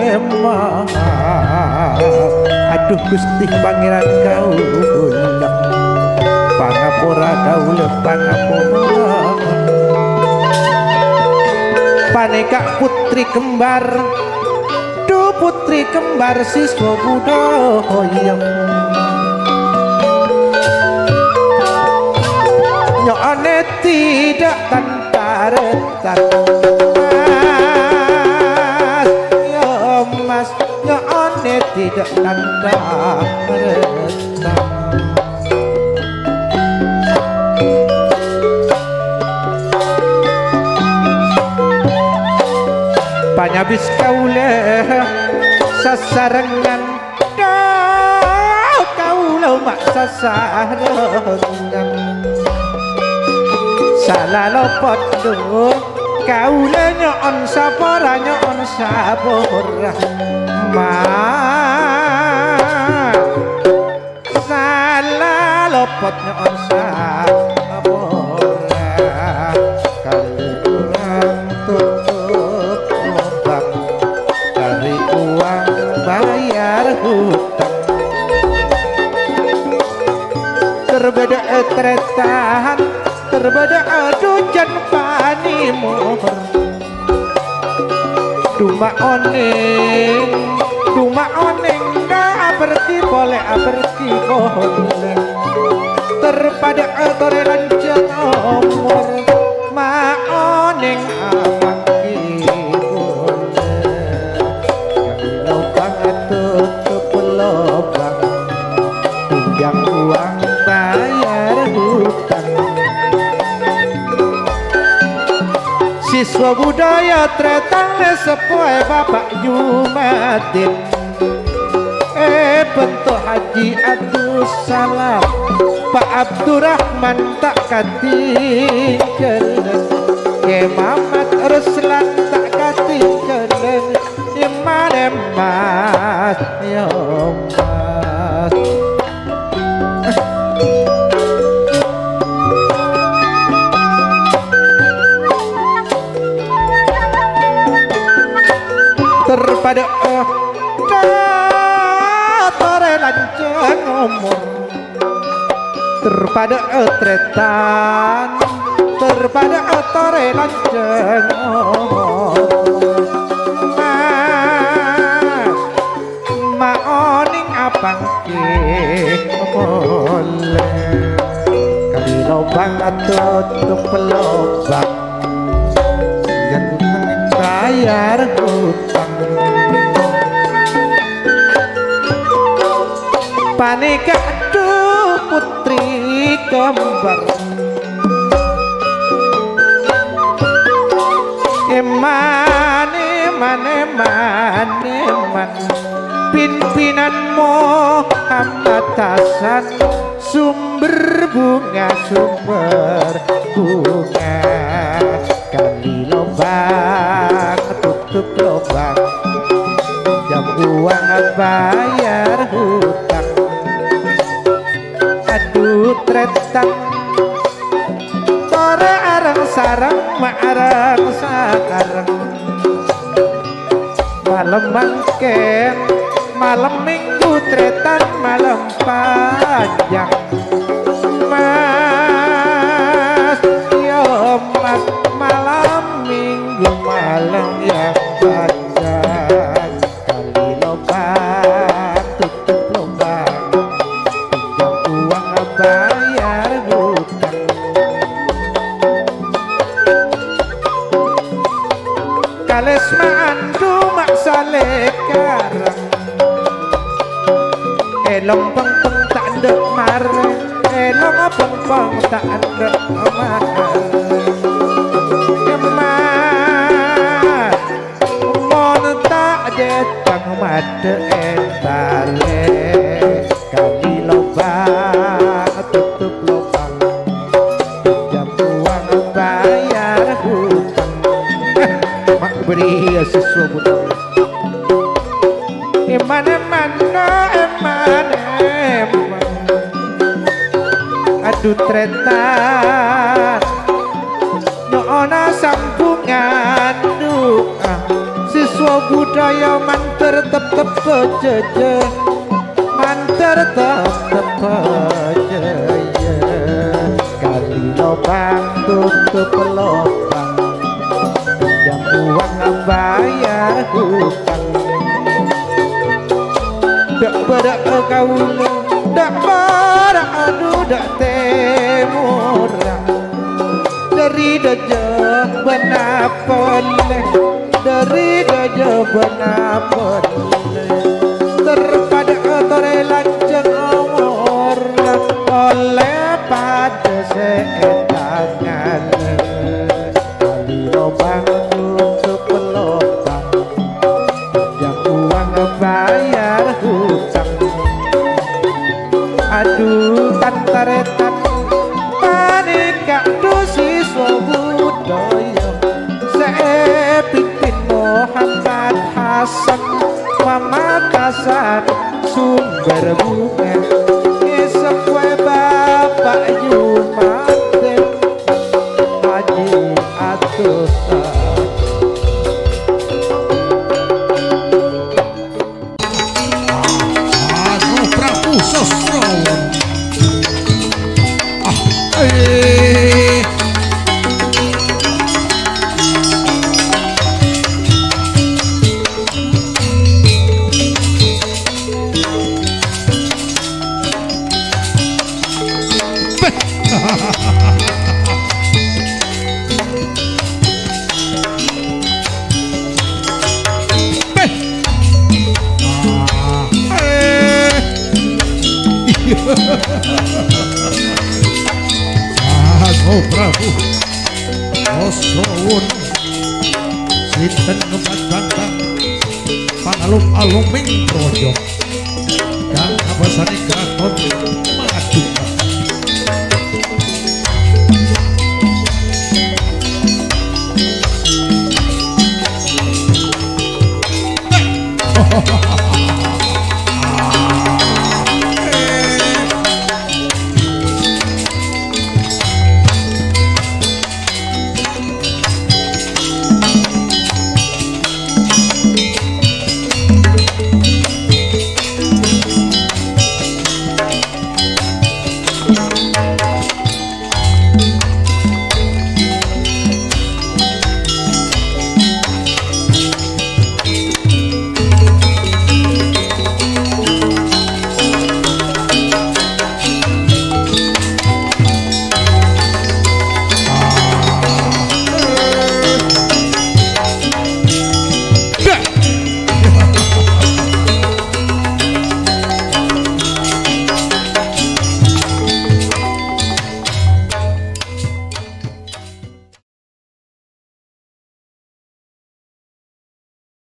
emas aduh Gusti Pangeran kaula pangapura kaula pangapura paneka putri kembar duh putri kembar siswa budaya nyone tidak tanpa retan mas nyone tidak tanpa retan panyabis kaula sasarengan kaula mak sasarengan salah lopot duh kaula nyon sapora salah lopot nyon sapora kali kurang tutup lubang dari uang bayar hutang terbeda tretahan terbeda adujan panimur duma oneng gak pergi boleh terpada tore lancang umur ma oneng amang boleh yang lubang tutup lubang tunjang uang bayar hutang siswa budaya tretang sepoe Bapak Jumadin bentuk Haji Abdus Salam Pak Abdurrahman tak katinggalan Mamat Ruslan tak katinggalan Iman emas ya emas terpada tore lancang umur terpada tretan terpada tore lancang umur ma oning apang ke boleh kali lubang tutup lubang yang bayar hutang paneka aduh putri kembar eman pimpinan Muhammad Hasan sumber bunga kali lubang tutup lubang jam uang bayar hutang aduh tretan tore arang sarang arang sakarang malam mangken malam minggu tretan malam panjang mas yo mas malam minggu malam yang panjang kali lubang tutup lubang pinjam uang bayar hutang kales mandu mak saleh karang lompong peng tak ndek mare lompong peng tak ndek mare kemat mon tak detang made entale kali lubang tutup lubang jam uang bayar hutang mak beri siswa budaya eman aduh tretan nyona sambungan budaya manter tetep jeje manter tetep jeje kali lobang tutup lobang yang uang bayar hutang dak badak kaula dak badak aduh dak temurah dari daja benapoleh dari daja benapoleh terpada tore lanceng omor oleh pada seetangan kali lobang untuk pelobang yang uang bayar hutang aduh tantaretan panika dosi budaya sepitin Muhammad Hasan Pamakasan sumber bunga esok we bapak Jumaten Haji Atusa Aku Prabu Sosrawan Aku Prabu Sosrawan sinten numpat bantang pangalung-alunging projo kang abasani kraton Madura